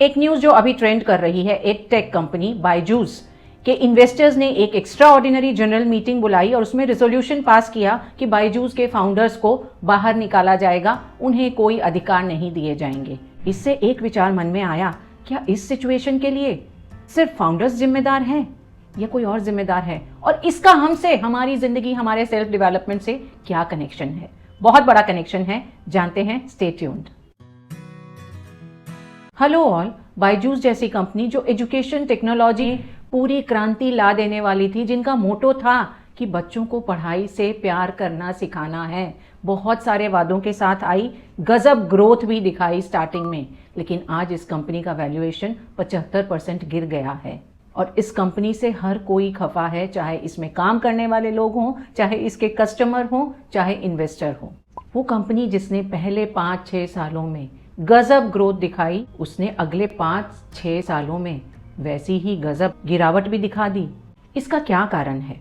एक न्यूज जो अभी ट्रेंड कर रही है, एक टेक कंपनी बायजूस के इन्वेस्टर्स ने एक एक्स्ट्रा ऑर्डिनरी जनरल मीटिंग बुलाई और उसमें रिजोल्यूशन पास किया कि बायजूस के फाउंडर्स को बाहर निकाला जाएगा, उन्हें कोई अधिकार नहीं दिए जाएंगे। इससे एक विचार मन में आया, क्या इस सिचुएशन के लिए सिर्फ फाउंडर्स जिम्मेदार हैं या कोई और जिम्मेदार है, और इसका हमसे, हमारी जिंदगी, हमारे सेल्फ डेवलपमेंट से क्या कनेक्शन है? बहुत बड़ा कनेक्शन है, जानते हैं, stay tuned. Hello all, Byju's जैसी कंपनी जो एजुकेशन टेक्नोलॉजी पूरी क्रांति ला देने वाली थी, जिनका मोटो था कि बच्चों को पढ़ाई से प्यार करना सिखाना है, बहुत सारे वादों के साथ आई, गजब ग्रोथ भी दिखाई स्टार्टिंग में, लेकिन आज इस कंपनी का वैल्यूएशन 75% गिर गया है और इस कंपनी से हर कोई खफा है, चाहे इसमें काम करने वाले लोग हों, चाहे इसके कस्टमर हों, चाहे इन्वेस्टर हों। वो कंपनी जिसने पहले 5-6 सालों में गजब ग्रोथ दिखाई, उसने अगले 5-6 सालों में वैसी ही गजब गिरावट भी दिखा दी। इसका क्या कारण है?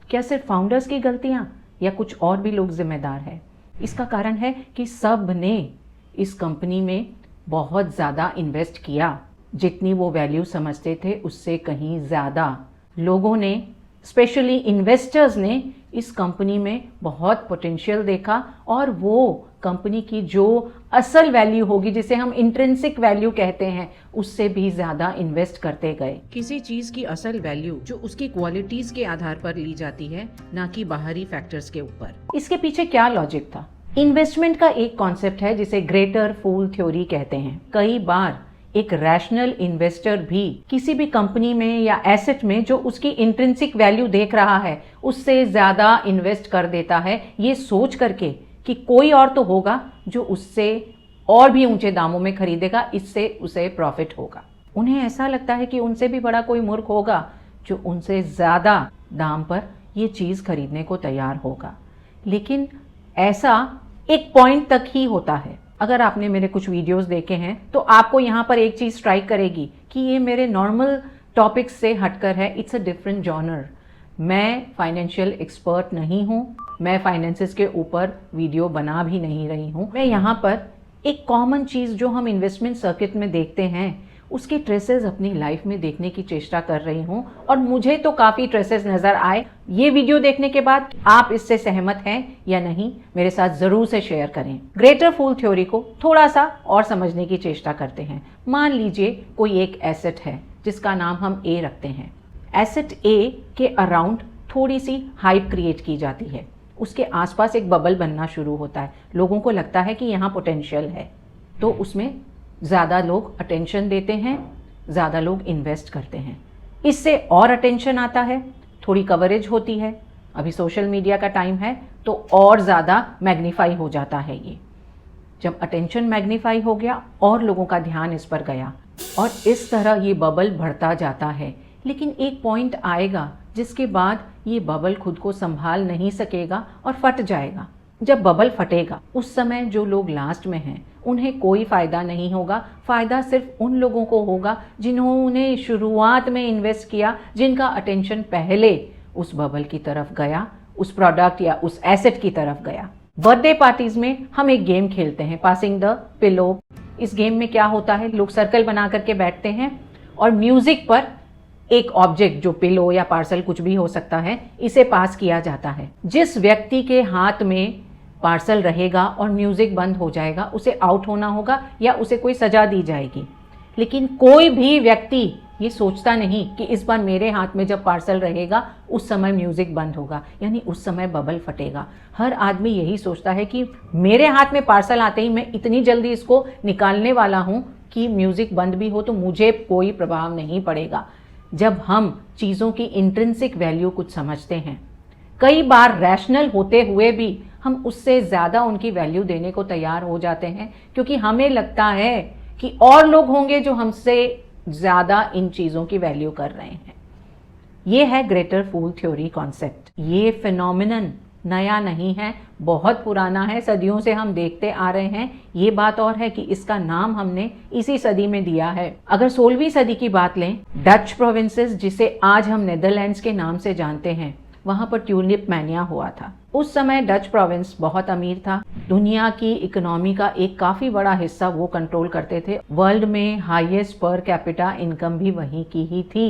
क्या सिर्फ फाउंडर्स की गलतियां या कुछ और भी लोग जिम्मेदार हैं? इसका कारण है कि सब ने इस कंपनी में बहुत ज़्यादा इन्वेस्ट किया, जितनी वो वैल्यू समझते थे उससे कहीं ज़्यादा। लोगों ने, स्पेशली इन्वेस्टर्स ने, इस कंपनी में बहुत पोटेंशियल देखा और वो कंपनी की जो असल वैल्यू होगी, जिसे हम इंट्रिंसिक वैल्यू कहते हैं, उससे भी ज़्यादा इन्वेस्ट करते गए। किसी चीज़ की असल वैल्यू जो उसकी क्वालिटीज़ के आधार पर ली जाती है, ना कि बाहरी फैक्टर्स के ऊपर। इसके पीछे क्या लॉजिक था? इन्वेस्टमेंट का एक कॉन्सेप्ट है जिसे ग्रेटर फूल थ्योरी कहते हैं। कई बार एक रैशनल इन्वेस्टर भी किसी भी कंपनी में या एसेट में जो उसकी इंट्रिंसिक वैल्यू देख रहा है, उससे ज़्यादा इन्वेस्ट कर देता है, ये सोच करके कि कोई और तो होगा जो उससे और भी ऊंचे दामों में खरीदेगा, इससे उसे प्रॉफिट होगा। उन्हें ऐसा लगता है कि उनसे भी बड़ा कोई मूर्ख होगा जो उनसे ज़्यादा दाम पर ये चीज़ खरीदने को तैयार होगा। लेकिन ऐसा एक पॉइंट तक ही होता है। अगर आपने मेरे कुछ वीडियोस देखे हैं तो आपको यहाँ पर एक चीज़ स्ट्राइक करेगी कि ये मेरे नॉर्मल टॉपिक्स से हटकर है, इट्स अ डिफरेंट जॉनर। मैं फाइनेंशियल एक्सपर्ट नहीं हूँ, मैं फाइनेंसेस के ऊपर वीडियो बना भी नहीं रही हूँ। मैं यहाँ पर एक कॉमन चीज़ जो हम इन्वेस्टमेंट सर्किट में देखते हैं, उसके ट्रेसेस अपनी लाइफ में देखने की चेष्टा कर रही हूँ और मुझे तो काफ़ी ट्रेसेस नज़र आए। ये वीडियो देखने के बाद आप इससे सहमत हैं या नहीं, मेरे साथ ज़रूर से शेयर करें। ग्रेटर फूल थ्योरी को थोड़ा सा और समझने की चेष्टा करते हैं। मान लीजिए कोई एक एसेट है जिसका नाम हम ए रखते हैं। एसेट ए के अराउंड थोड़ी सी हाइप क्रिएट की जाती है, उसके आसपास एक बबल बनना शुरू होता है, लोगों को लगता है कि यहाँ पोटेंशियल है, तो उसमें ज़्यादा लोग अटेंशन देते हैं, ज़्यादा लोग इन्वेस्ट करते हैं। इससे और अटेंशन आता है, थोड़ी कवरेज होती है, अभी सोशल मीडिया का टाइम है तो और ज़्यादा मैग्नीफाई हो जाता है ये। जब अटेंशन मैग्नीफाई हो गया और लोगों का ध्यान इस पर गया और इस तरह ये बबल बढ़ता जाता है। लेकिन एक पॉइंट आएगा जिसके बाद ये बबल खुद को संभाल नहीं सकेगा और फट जाएगा। जब बबल फटेगा उस समय जो लोग लास्ट में हैं उन्हें कोई फ़ायदा नहीं होगा, फ़ायदा सिर्फ उन लोगों को होगा जिन्होंने शुरुआत में इन्वेस्ट किया, जिनका अटेंशन पहले उस बबल की तरफ गया, उस प्रोडक्ट या उस एसेट की तरफ गया। बर्थडे पार्टीज में हम एक गेम खेलते हैं, पासिंग द पिलो। इस गेम में क्या होता है, लोग सर्कल बना करके बैठते हैं और म्यूजिक पर एक ऑब्जेक्ट, जो पिलो या पार्सल कुछ भी हो सकता है, इसे पास किया जाता है। जिस व्यक्ति के हाथ में पार्सल रहेगा और म्यूजिक बंद हो जाएगा, उसे आउट होना होगा या उसे कोई सजा दी जाएगी। लेकिन कोई भी व्यक्ति ये सोचता नहीं कि इस बार मेरे हाथ में जब पार्सल रहेगा उस समय म्यूजिक बंद होगा, यानी उस समय बबल फटेगा। हर आदमी यही सोचता है कि मेरे हाथ में पार्सल आते ही मैं इतनी जल्दी इसको निकालने वाला हूँ कि म्यूजिक बंद भी हो तो मुझे कोई प्रभाव नहीं पड़ेगा। जब हम चीज़ों की इंट्रिंसिक वैल्यू कुछ समझते हैं, कई बार रैशनल होते हुए भी हम उससे ज़्यादा उनकी वैल्यू देने को तैयार हो जाते हैं, क्योंकि हमें लगता है कि और लोग होंगे जो हमसे ज़्यादा इन चीज़ों की वैल्यू कर रहे हैं। ये है ग्रेटर फूल थ्योरी कॉन्सेप्ट। ये फिनोमिनन नया नहीं है, बहुत पुराना है, सदियों से हम देखते आ रहे हैं। ये बात और है कि इसका नाम हमने इसी सदी में दिया है। अगर 16वीं सदी की बात लें, डच प्रोविंसेस, जिसे आज हम नेदरलैंड्स के नाम से जानते हैं, वहाँ पर ट्यूलिप मैनिया हुआ था। उस समय डच प्रोविंस बहुत अमीर था, दुनिया की इकोनॉमी का एक काफ़ी बड़ा हिस्सा वो कंट्रोल करते थे। वर्ल्ड में हाईएस्ट पर कैपिटा इनकम भी वहीं की ही थी।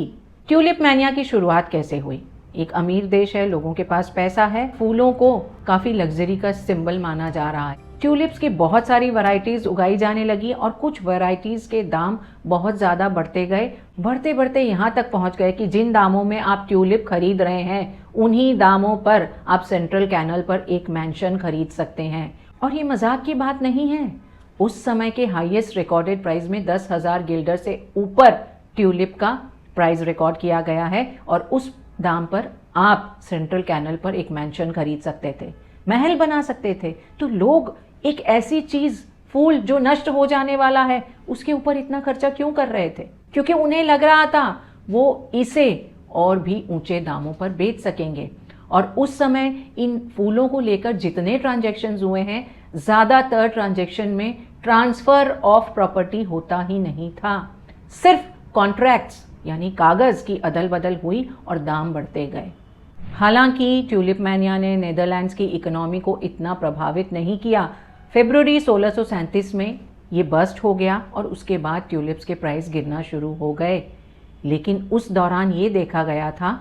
ट्यूलिप मैनिया की शुरुआत कैसे हुई? एक अमीर देश है, लोगों के पास पैसा है, फूलों को काफ़ी लग्जरी का सिंबल माना जा रहा है। ट्यूलिप्स की बहुत सारी वैरायटीज़ उगाई जाने लगी और कुछ वैरायटीज़ के दाम बहुत ज़्यादा बढ़ते गए। बढ़ते बढ़ते यहाँ तक पहुँच गए कि जिन दामों में आप ट्यूलिप खरीद रहे हैं, उन्हीं दामों पर आप सेंट्रल कैनल पर एक मैंशन खरीद सकते हैं। और ये मजाक की बात नहीं है। उस समय के हाईएस्ट रिकॉर्डेड प्राइस में 10,000 गिल्डर से ऊपर ट्यूलिप का प्राइस रिकॉर्ड किया गया है और उस दाम पर आप सेंट्रल कैनल पर एक मैंशन खरीद सकते थे, महल बना सकते थे। तो लोग एक ऐसी चीज, फूल जो नष्ट हो जाने वाला है, उसके ऊपर इतना खर्चा क्यों कर रहे थे? क्योंकि उन्हें लग रहा था वो इसे और भी ऊंचे दामों पर बेच सकेंगे। और उस समय इन फूलों को लेकर जितने ट्रांजैक्शंस हुए हैं, ज़्यादातर ट्रांजैक्शन में ट्रांसफ़र ऑफ प्रॉपर्टी होता ही नहीं था, सिर्फ कॉन्ट्रैक्ट्स यानी कागज़ की अदल बदल हुई और दाम बढ़ते गए। हालांकि ट्यूलिप मैनिया ने नीदरलैंड्स की इकोनॉमी को इतना प्रभावित नहीं किया। फरवरी 1637 में ये बस्ट हो गया और उसके बाद ट्यूलिप्स के प्राइस गिरना शुरू हो गए। लेकिन उस दौरान ये देखा गया था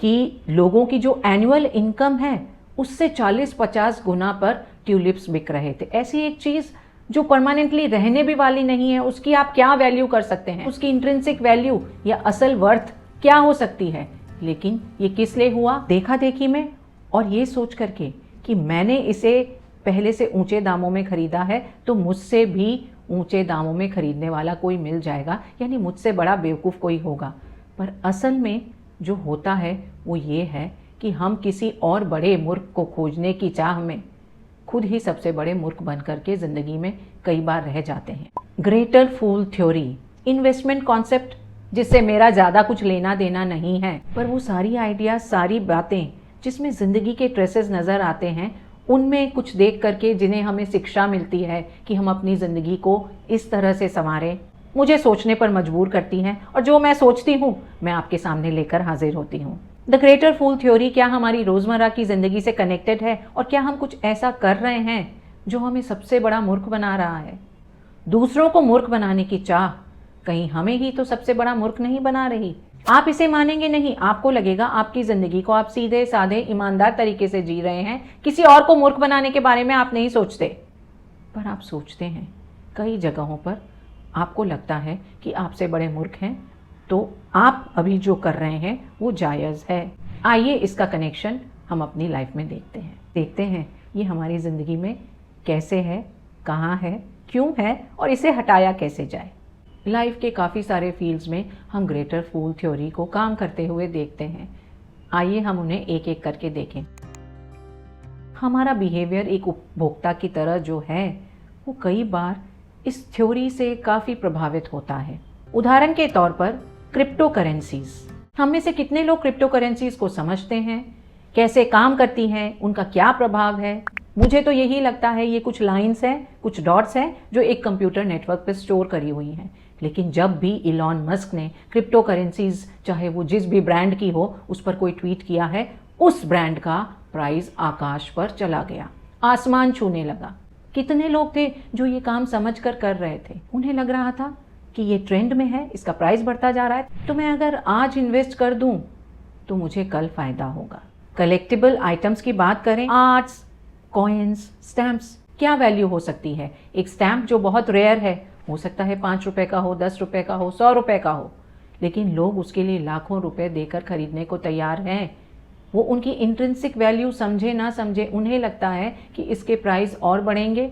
कि लोगों की जो एनुअल इनकम है उससे 40-50 गुना पर ट्यूलिप्स बिक रहे थे। ऐसी एक चीज़ जो परमानेंटली रहने भी वाली नहीं है, उसकी आप क्या वैल्यू कर सकते हैं? उसकी इंट्रिंसिक वैल्यू या असल वर्थ क्या हो सकती है? लेकिन ये किस लिए हुआ? देखा देखी में और ये सोच करके कि मैंने इसे पहले से ऊंचे दामों में खरीदा है तो मुझसे भी ऊंचे दामों में खरीदने वाला कोई मिल जाएगा, यानी मुझसे बड़ा बेवकूफ़ कोई होगा। पर असल में जो होता है वो ये है कि हम किसी और बड़े मूर्ख को खोजने की चाह में खुद ही सबसे बड़े मूर्ख बन करके ज़िंदगी में कई बार रह जाते हैं। Greater fool theory, investment concept जिससे मेरा ज़्यादा कुछ लेना देना नहीं है, पर वो सारी आइडियाज़, सारी बातें जिसमें ज़िंदगी के ट्रेसेस नज़र आते हैं, उनमें कुछ देख करके जिन्हें हमें शिक्षा मिलती है कि हम अपनी ज़िंदगी को इस तरह से संवारें, मुझे सोचने पर मजबूर करती हैं। और जो मैं सोचती हूँ मैं आपके सामने लेकर हाजिर होती हूँ। द ग्रेटर फूल थ्योरी क्या हमारी रोज़मर्रा की ज़िंदगी से कनेक्टेड है? और क्या हम कुछ ऐसा कर रहे हैं जो हमें सबसे बड़ा मूर्ख बना रहा है? दूसरों को मूर्ख बनाने की चाह कहीं हमें ही तो सबसे बड़ा मूर्ख नहीं बना रही? आप इसे मानेंगे नहीं, आपको लगेगा आपकी ज़िंदगी को आप सीधे साधे ईमानदार तरीके से जी रहे हैं, किसी और को मूर्ख बनाने के बारे में आप नहीं सोचते। पर आप सोचते हैं। कई जगहों पर आपको लगता है कि आपसे बड़े मूर्ख हैं, तो आप अभी जो कर रहे हैं वो जायज़ है। आइए इसका कनेक्शन हम अपनी लाइफ में देखते हैं ये हमारी ज़िंदगी में कैसे है, कहाँ है, क्यों है और इसे हटाया कैसे जाए। लाइफ के काफ़ी सारे फील्ड्स में हम ग्रेटर फूल थ्योरी को काम करते हुए देखते हैं। आइए हम उन्हें एक एक करके देखें। हमारा बिहेवियर एक उपभोक्ता की तरह जो है वो कई बार इस थ्योरी से काफ़ी प्रभावित होता है। उदाहरण के तौर पर क्रिप्टो करेंसीज। हम में से कितने लोग क्रिप्टो करेंसीज को समझते हैं, कैसे काम करती हैं, उनका क्या प्रभाव है? मुझे तो यही लगता है ये कुछ लाइंस हैं, कुछ डॉट्स हैं जो एक कंप्यूटर नेटवर्क पर स्टोर करी हुई हैं। लेकिन जब भी इलॉन मस्क ने क्रिप्टो करेंसीज, चाहे वो जिस भी ब्रांड की हो, उस पर कोई ट्वीट किया है, उस ब्रांड का प्राइस आकाश पर चला गया, आसमान छूने लगा। कितने लोग थे जो ये काम समझकर कर रहे थे? उन्हें लग रहा था कि ये ट्रेंड में है, इसका प्राइस बढ़ता जा रहा है, तो मैं अगर आज इन्वेस्ट कर दूं तो मुझे कल फायदा होगा। कलेक्टिबल आइटम्स की बात करें, आर्ट्स, कॉइन्स, स्टैम्प्स, क्या वैल्यू हो सकती है? एक स्टैम्प जो बहुत रेयर है, हो सकता है 5 रुपए का हो, 10 रुपए का हो, 100 रुपए का हो, लेकिन लोग उसके लिए लाखों रुपए देकर खरीदने को तैयार हैं। वो उनकी इंट्रिंसिक वैल्यू समझे ना समझे, उन्हें लगता है कि इसके प्राइस और बढ़ेंगे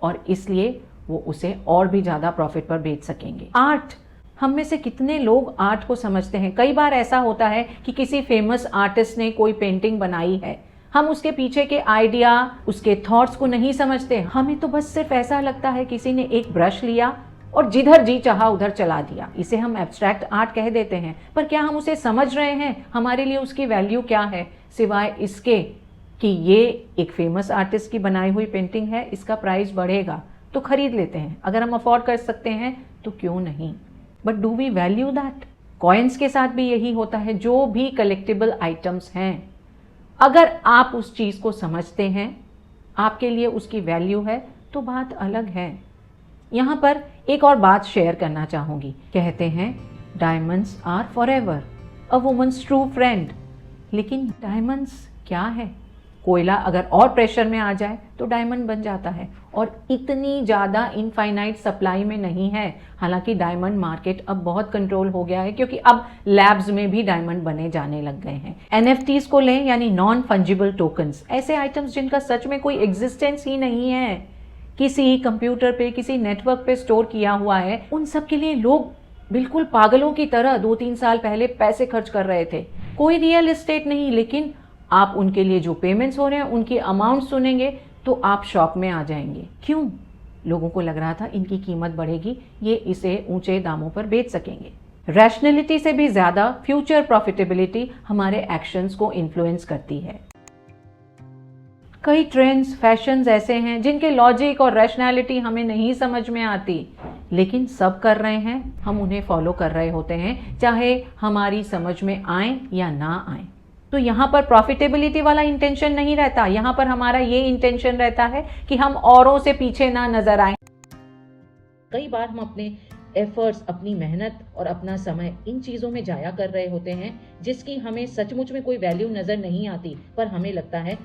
और इसलिए वो उसे और भी ज़्यादा प्रॉफिट पर बेच सकेंगे। आर्ट, हम में से कितने लोग आर्ट को समझते हैं? कई बार ऐसा होता है कि किसी फेमस आर्टिस्ट ने कोई पेंटिंग बनाई है, हम उसके पीछे के आइडिया, उसके थॉट्स को नहीं समझते। हमें तो बस सिर्फ ऐसा लगता है किसी ने एक ब्रश लिया और जिधर जी चाहा उधर चला दिया, इसे हम एब्स्ट्रैक्ट आर्ट कह देते हैं। पर क्या हम उसे समझ रहे हैं? हमारे लिए उसकी वैल्यू क्या है, सिवाय इसके कि ये एक फेमस आर्टिस्ट की बनाई हुई पेंटिंग है, इसका प्राइस बढ़ेगा तो खरीद लेते हैं। अगर हम अफोर्ड कर सकते हैं तो क्यों नहीं? But do we value that? Coins के साथ भी यही होता है। जो भी कलेक्टिबल आइटम्स हैं, अगर आप उस चीज़ को समझते हैं, आपके लिए उसकी वैल्यू है, तो बात अलग है। यहाँ पर एक और बात शेयर करना चाहूँगी। कहते हैं diamonds are forever, a woman's true friend. लेकिन डायमंड्स क्या है? कोयला अगर और प्रेशर में आ जाए तो डायमंड बन जाता है, और इतनी ज़्यादा इनफाइनाइट सप्लाई में नहीं है। हालांकि डायमंड मार्केट अब बहुत कंट्रोल हो गया है, क्योंकि अब लैब्स में भी डायमंड बने जाने लग गए हैं। NFTs को लें, यानी नॉन फंजिबल टोकन्स, ऐसे आइटम्स जिनका सच में कोई एग्जिस्टेंस ही नहीं है, किसी कंप्यूटर पे, किसी नेटवर्क पे स्टोर किया हुआ है, उन सब के लिए लोग बिल्कुल पागलों की तरह 2-3 साल पहले पैसे खर्च कर रहे थे। कोई रियल एस्टेट नहीं, लेकिन आप उनके लिए जो पेमेंट्स हो रहे हैं, उनकी अमाउंट सुनेंगे तो आप शॉक में आ जाएंगे। क्यों? लोगों को लग रहा था इनकी कीमत बढ़ेगी, ये इसे ऊंचे दामों पर बेच सकेंगे। रैशनैलिटी से भी ज़्यादा फ्यूचर प्रॉफिटेबिलिटी हमारे एक्शंस को इन्फ्लुएंस करती है। कई ट्रेंड्स, फैशंस ऐसे हैं जिनके लॉजिक और रैशनैलिटी हमें नहीं समझ में आती, लेकिन सब कर रहे हैं, हम उन्हें फॉलो कर रहे होते हैं, चाहे हमारी समझ में आए या ना आए। तो यहाँ पर प्रॉफिटेबिलिटी वाला इंटेंशन नहीं रहता, यहाँ पर हमारा ये इंटेंशन रहता है कि हम औरों से पीछे ना नजर आए। कई बार हम अपने एफर्ट्स, अपनी मेहनत और अपना समय इन चीज़ों में जाया कर रहे होते हैं जिसकी हमें सचमुच में कोई वैल्यू नज़र नहीं आती, पर हमें लगता है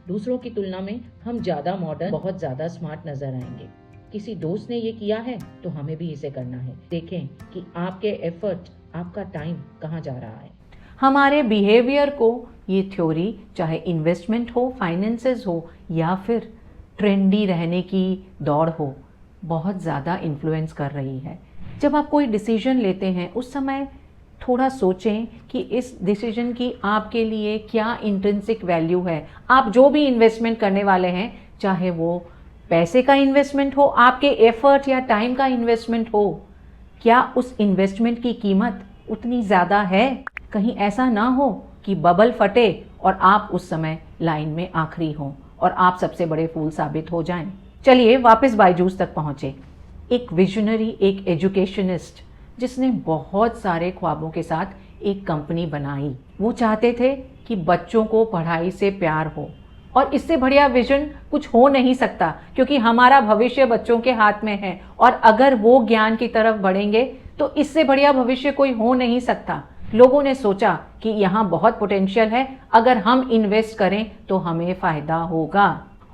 दूसरों की तुलना में हम ज़्यादा मॉडर्न, बहुत ज़्यादा स्मार्ट नजर आएंगे। किसी दोस्त ने ये किया है तो हमें भी इसे करना है। देखें कि आपके एफर्ट, आपका टाइम कहाँ जा रहा है। हमारे बिहेवियर को ये थ्योरी, चाहे इन्वेस्टमेंट हो, फाइनेंसेस हो, या फिर ट्रेंडी रहने की दौड़ हो, बहुत ज़्यादा इन्फ्लुएंस कर रही है। जब आप कोई डिसीजन लेते हैं, उस समय थोड़ा सोचें कि इस डिसीजन की आपके लिए क्या इंट्रिंसिक वैल्यू है। आप जो भी इन्वेस्टमेंट करने वाले हैं, चाहे वो पैसे का इन्वेस्टमेंट हो, आपके एफर्ट या टाइम का इन्वेस्टमेंट हो, क्या उस इन्वेस्टमेंट की कीमत उतनी ज़्यादा है? कहीं ऐसा ना हो कि बबल फटे और आप उस समय लाइन में आखिरी हों और आप सबसे बड़े फूल साबित हो जाएं। चलिए वापस बायजूस तक पहुंचे। एक विजनरी, एक एजुकेशनिस्ट, जिसने बहुत सारे ख्वाबों के साथ एक कंपनी बनाई। वो चाहते थे कि बच्चों को पढ़ाई से प्यार हो, और इससे बढ़िया विजन कुछ हो नहीं सकता, क्योंकि हमारा भविष्य बच्चों के हाथ में है, और अगर वो ज्ञान की तरफ बढ़ेंगे तो इससे बढ़िया भविष्य कोई हो नहीं सकता। लोगों ने सोचा कि यहाँ बहुत पोटेंशियल है, अगर हम इन्वेस्ट करें तो हमें फायदा होगा।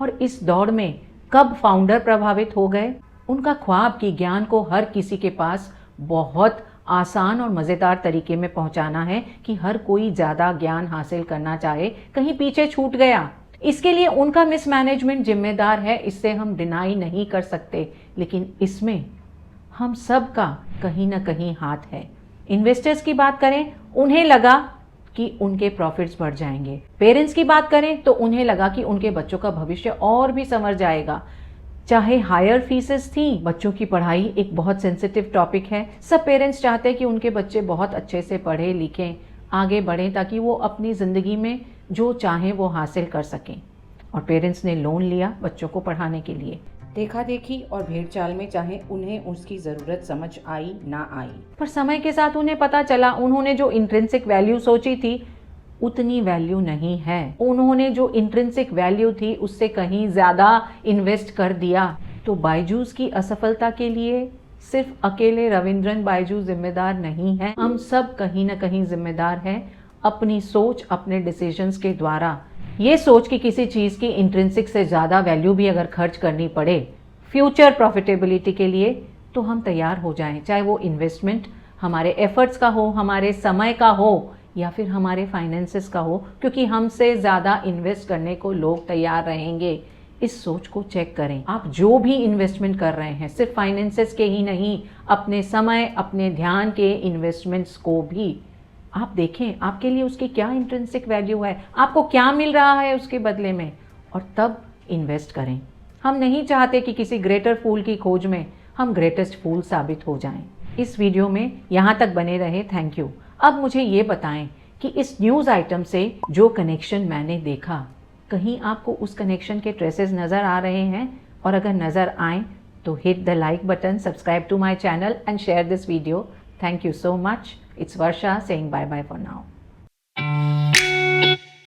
और इस दौड़ में कब फाउंडर प्रभावित हो गए? उनका ख्वाब कि ज्ञान को हर किसी के पास बहुत आसान और मज़ेदार तरीके में पहुंचाना है, कि हर कोई ज़्यादा ज्ञान हासिल करना चाहे, कहीं पीछे छूट गया। इसके लिए उनका मिसमैनेजमेंट जिम्मेदार है, इससे हम डिनाई नहीं कर सकते, लेकिन इसमें हम सब का कहीं ना कहीं हाथ है। इन्वेस्टर्स की बात करें, उन्हें लगा कि उनके प्रॉफिट्स बढ़ जाएंगे। पेरेंट्स की बात करें तो उन्हें लगा कि उनके बच्चों का भविष्य और भी संवर जाएगा। चाहे हायर फीसेस थी, बच्चों की पढ़ाई एक बहुत सेंसिटिव टॉपिक है। सब पेरेंट्स चाहते हैं कि उनके बच्चे बहुत अच्छे से पढ़े लिखें, आगे बढ़ें, ताकि वो अपनी ज़िंदगी में जो चाहें वो हासिल कर सकें। और पेरेंट्स ने लोन लिया बच्चों को पढ़ाने के लिए। देखा देखी और भेड़ चाल में चाहे उन्हें उसकी ज़रूरत समझ आई ना आई, पर समय के साथ उन्हें पता चला, उन्होंने जो इंट्रिंसिक वैल्यू सोची थी उतनी वैल्यू नहीं है। उन्होंने जो इंट्रिंसिक वैल्यू थी उससे कहीं ज़्यादा इन्वेस्ट कर दिया। तो बायजूस की असफलता के लिए सिर्फ अकेले रविंद्रन बायजूस जिम्मेदार नहीं है, हम सब कहीं ना कहीं जिम्मेदार हैं अपनी सोच, अपने डिसीजंस के द्वारा। ये सोच कि किसी चीज़ की इंट्रिंसिक से ज़्यादा वैल्यू भी अगर खर्च करनी पड़े फ्यूचर प्रॉफिटेबिलिटी के लिए, तो हम तैयार हो जाएं। चाहे वो इन्वेस्टमेंट हमारे एफर्ट्स का हो, हमारे समय का हो, या फिर हमारे फाइनेंसेस का हो, क्योंकि हमसे ज़्यादा इन्वेस्ट करने को लोग तैयार रहेंगे। इस सोच को चेक करें। आप जो भी इन्वेस्टमेंट कर रहे हैं, सिर्फ फाइनेंसेस के ही नहीं, अपने समय, अपने ध्यान के इन्वेस्टमेंट्स को भी आप देखें, आपके लिए उसकी क्या इंट्रिंसिक वैल्यू है, आपको क्या मिल रहा है उसके बदले में, और तब इन्वेस्ट करें। हम नहीं चाहते कि किसी ग्रेटर फूल की खोज में हम ग्रेटेस्ट फूल साबित हो जाएं। इस वीडियो में यहाँ तक बने रहे, थैंक यू। अब मुझे ये बताएं कि इस न्यूज़ आइटम से जो कनेक्शन मैंने देखा, कहीं आपको उस कनेक्शन के ट्रेसेस नज़र आ रहे हैं? और अगर नज़र आएँ तो hit the like button, subscribe to my channel and share this video. Thank you so much. It's Varsha saying bye bye for now.